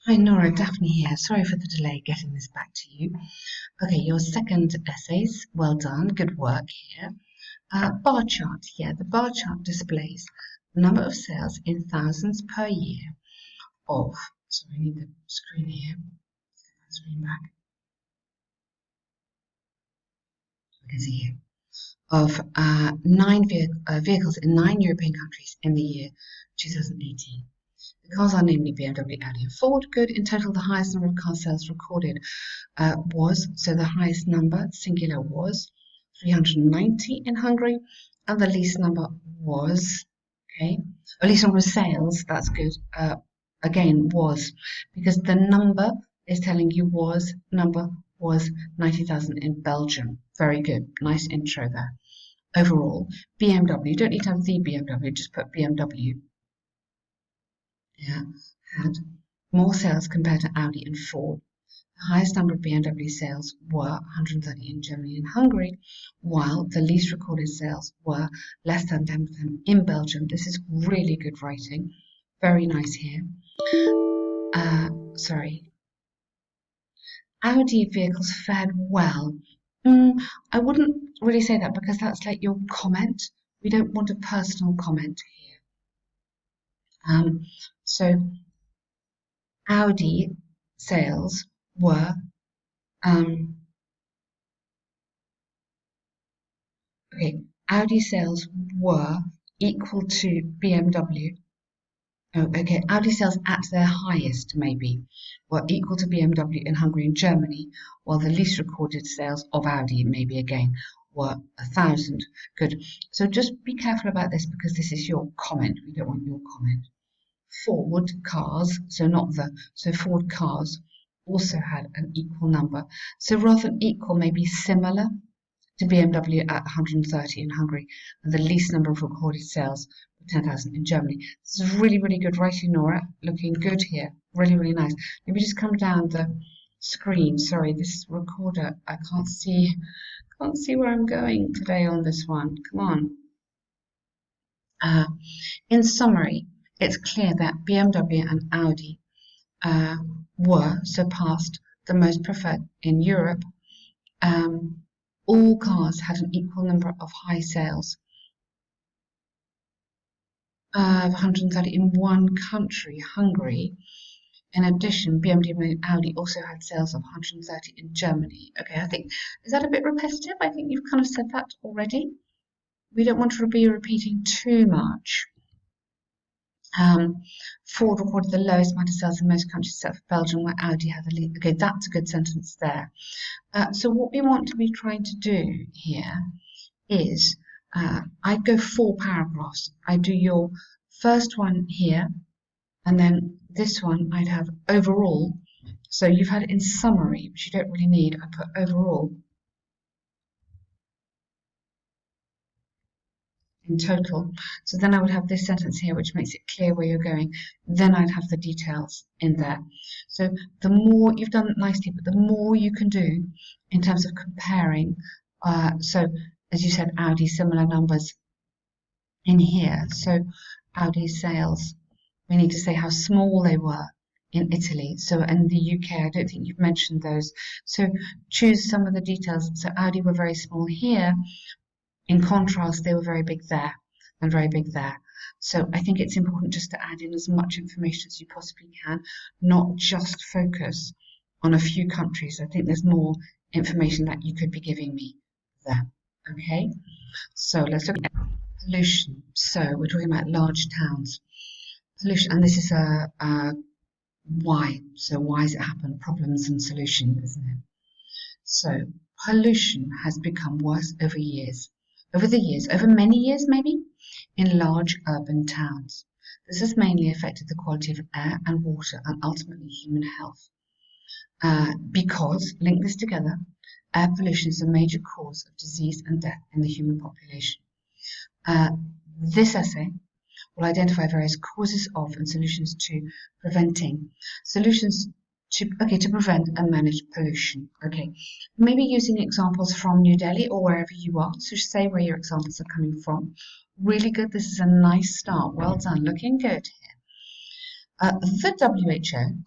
Hi Nora, Daphne here. Sorry for the delay getting this back to you. Okay, your second essays, well done, good work here. Bar chart, yeah, the bar chart displays the number of sales in thousands per year of, so I need the screen here, screen back, I can see here, of vehicles in 9 European countries in the year 2018. The cars are namely BMW, Audi and Ford. Good. In total, the highest number of car sales recorded so the highest number, singular, was 390 in Hungary, and the least number was, okay, at least number of sales, that's good, again, was, because the number is telling you number was 90,000 in Belgium. Very good. Nice intro there. Overall, BMW, you don't need to have the BMW, just put BMW. Yeah, had more sales compared to Audi and Ford. The highest number of BMW sales were 130 in Germany and Hungary, while the least recorded sales were less than 10% in Belgium. This is really good writing. Very nice here. Sorry. Audi vehicles fared well. I wouldn't really say that because that's like your comment. We don't want a personal comment here. So Audi sales were okay. Audi sales were equal to BMW. Oh, okay. Audi sales at their highest, maybe, were equal to BMW in Hungary and Germany, while the least recorded sales of Audi, maybe again, were 1,000. Good. So just be careful about this because this is your comment. We don't want your comment. Ford cars, so Ford cars also had an equal number. So rather than equal, maybe similar to BMW at 130 in Hungary, and the least number of recorded sales were 10,000 in Germany. This is really, really good writing, Nora. Looking good here. Really, really nice. Let me just come down the screen. Sorry, this recorder, I can't see where I'm going today on this one. Come on. In summary, it's clear that BMW and Audi were surpassed the most preferred in Europe. All cars had an equal number of high sales of 130 in one country, Hungary. In addition, BMW and Audi also had sales of 130 in Germany. Okay, I think, is that a bit repetitive? I think you've kind of said that already. We don't want to be repeating too much. Ford recorded the lowest amount of sales in most countries except for Belgium, where Audi had the lead. Okay, that's a good sentence there. So what we want to be trying to do here is I'd go 4 paragraphs. I'd do your first one here, and then this one I'd have overall. So you've had it in summary, which you don't really need. I put overall. In total. So then I would have this sentence here, which makes it clear where you're going. Then I'd have the details in there. So the more you've done it nicely, but the more you can do in terms of comparing. So as you said, Audi similar numbers in here. So Audi sales, we need to say how small they were in Italy. So in the UK, I don't think you've mentioned those. So choose some of the details. So Audi were very small here. In contrast, they were very big there and very big there. So I think it's important just to add in as much information as you possibly can, not just focus on a few countries. I think there's more information that you could be giving me there. Okay, so let's look at pollution. So we're talking about large towns. Pollution, and this is a why. So why has it happened? Problems and solution, isn't it? So pollution has become worse over many years maybe, in large urban towns. This has mainly affected the quality of air and water and ultimately human health. Because, link this together, air pollution is a major cause of disease and death in the human population. This essay will identify various causes of and solutions to prevent and manage pollution. Okay, maybe using examples from New Delhi or wherever you are. So say where your examples are coming from. Really good. This is a nice start. Well done. Looking good here. The WHO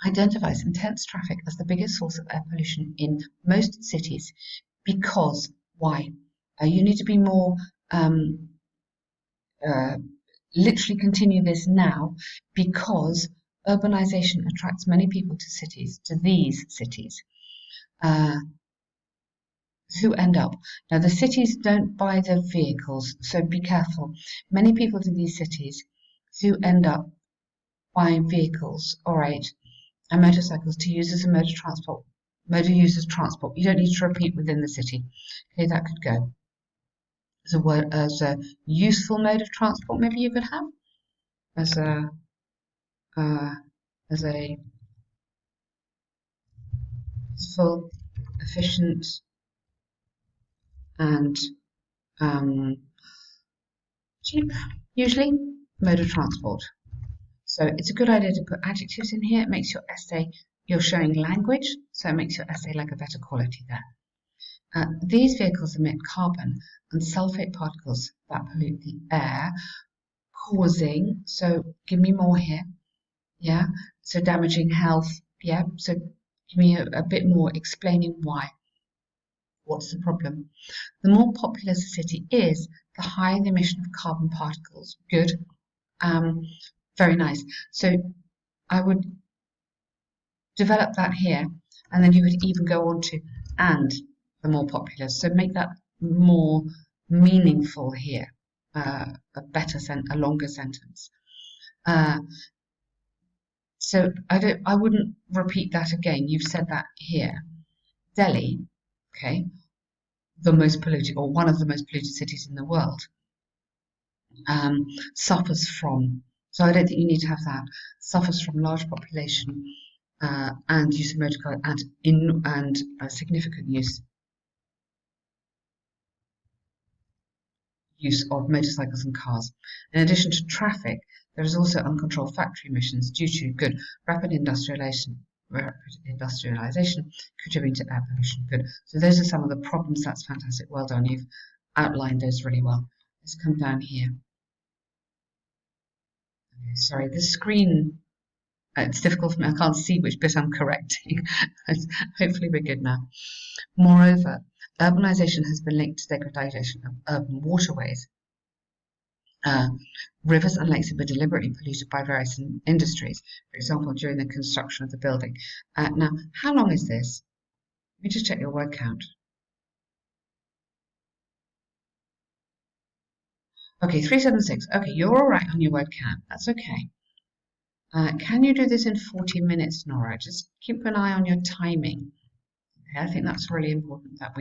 identifies intense traffic as the biggest source of air pollution in most cities. Because, why? You need to be more, literally continue this now, because urbanization attracts many people to cities, to these cities, who end up. Now, the cities don't buy the vehicles, so be careful. Many people in these cities who end up buying vehicles, all right, and motorcycles to use as a mode of transport, motor use as transport. You don't need to repeat within the city. Okay, that could go as a useful mode of transport. Maybe you could have as a uh, as a useful, efficient, and cheap, usually mode of transport. So it's a good idea to put adjectives in here. It makes your essay, you're showing language, so it makes your essay like a better quality there. These vehicles emit carbon and sulfate particles that pollute the air, causing, so give me more here, yeah, so damaging health, yeah, so give me a bit more explaining why. What's the problem? The more populous a city is, the higher the emission of carbon particles. Good. Very nice. So I would develop that here, and then you could even go on to and the more populous. So make that more meaningful here. A longer sentence. So I wouldn't repeat that again. You've said that here. Delhi, okay, the most polluted, or one of the most polluted cities in the world, suffers from, so I don't think you need to have that, suffers from large population and use of motor car and significant use of motorcycles and cars. In addition to traffic, there is also uncontrolled factory emissions due to rapid industrialization contributing to air pollution. Good. So those are some of the problems. That's fantastic. Well done. You've outlined those really well. Let's come down here. Okay, sorry, the screen, it's difficult for me. I can't see which bit I'm correcting. Hopefully we're good now. Moreover, urbanization has been linked to degradation of urban waterways. Rivers and lakes have been deliberately polluted by various industries, for example, during the construction of the building. Now, how long is this? Let me just check your word count. Okay, 376. Okay, you're all right on your word count. That's okay. Can you do this in 40 minutes, Norah? Just keep an eye on your timing. Okay, I think that's really important that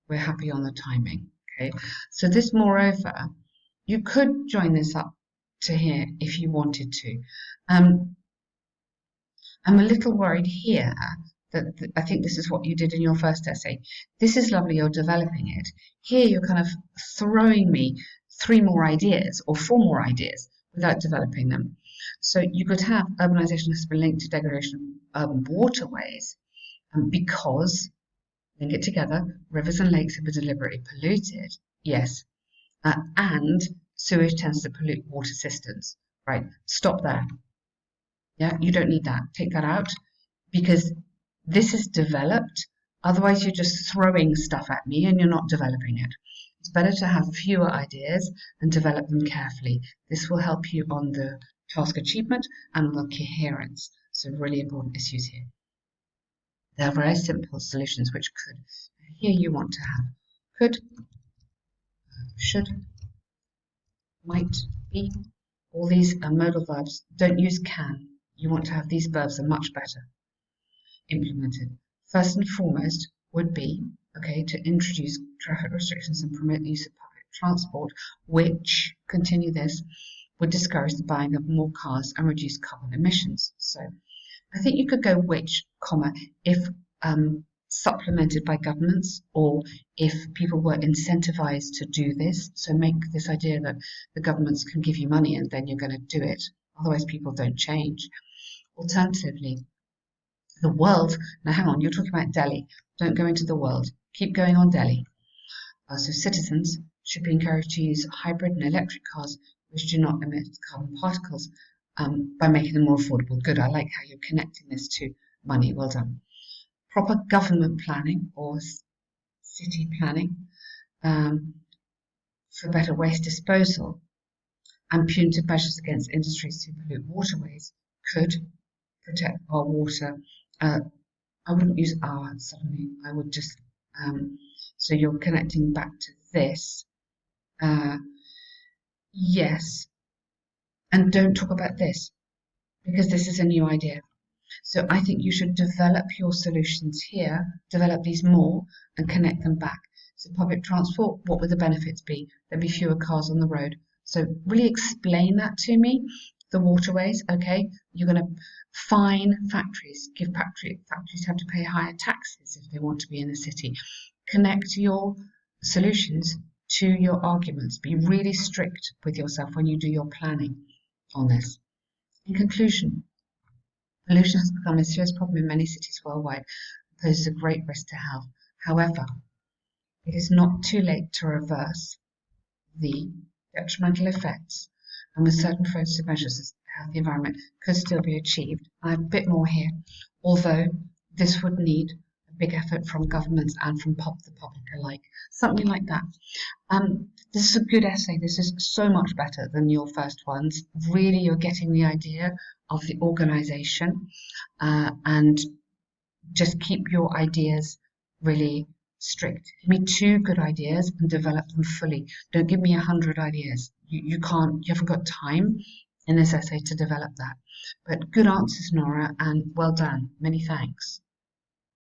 we're happy on the timing. Okay, so this, moreover, you could join this up to here if you wanted to. I'm a little worried here that I think this is what you did in your first essay. This is lovely, you're developing it. Here you're kind of throwing me 3 more ideas or 4 more ideas without developing them. So you could have urbanization has been linked to degradation of urban waterways because, link it together, rivers and lakes have been deliberately polluted, yes, and sewage tends to pollute water systems, right? Stop there. Yeah, you don't need that. Take that out because this is developed. Otherwise, you're just throwing stuff at me and you're not developing it. It's better to have fewer ideas and develop them carefully. This will help you on the task achievement and on the coherence. So really important issues here. There are very simple solutions which could. Here you want to have could, should, might, be. All these are modal verbs. Don't use can. You want to have these verbs are much better implemented. First and foremost would be, okay, to introduce traffic restrictions and promote the use of public transport, which, continue this, would discourage the buying of more cars and reduce carbon emissions. So I think you could go which, comma, if supplemented by governments or if people were incentivized to do this. So make this idea that the governments can give you money and then you're going to do it. Otherwise people don't change. Alternatively, the world, now hang on, you're talking about Delhi. Don't go into the world. Keep going on Delhi. So citizens should be encouraged to use hybrid and electric cars which do not emit carbon particles. by making them more affordable. Good, I like how you're connecting this to money. Well done. Proper government planning or city planning for better waste disposal and punitive measures against industries who pollute waterways could protect our water. I wouldn't use our suddenly, I would just, so you're connecting back to this. Yes, and don't talk about this because this is a new idea. So I think you should develop your solutions here, develop these more and connect them back. So public transport, what would the benefits be? There'd be fewer cars on the road. So really explain that to me. The waterways, okay, you're going to fine factories, give factories have to pay higher taxes if they want to be in the city. Connect your solutions to your arguments. Be really strict with yourself when you do your planning on this. In conclusion, pollution has become a serious problem in many cities worldwide and poses a great risk to health. However, it is not too late to reverse the detrimental effects, and with certain preventive measures, a healthy environment could still be achieved. I have a bit more here, although this would need a big effort from governments and from the public alike. Something like that. This is a good essay. This is so much better than your first ones. Really, you're getting the idea of the organisation, and just keep your ideas really strict. Give me 2 good ideas and develop them fully. Don't give me 100 ideas. You can't, you haven't got time in this essay to develop that. But good answers, Norah, and well done. Many thanks.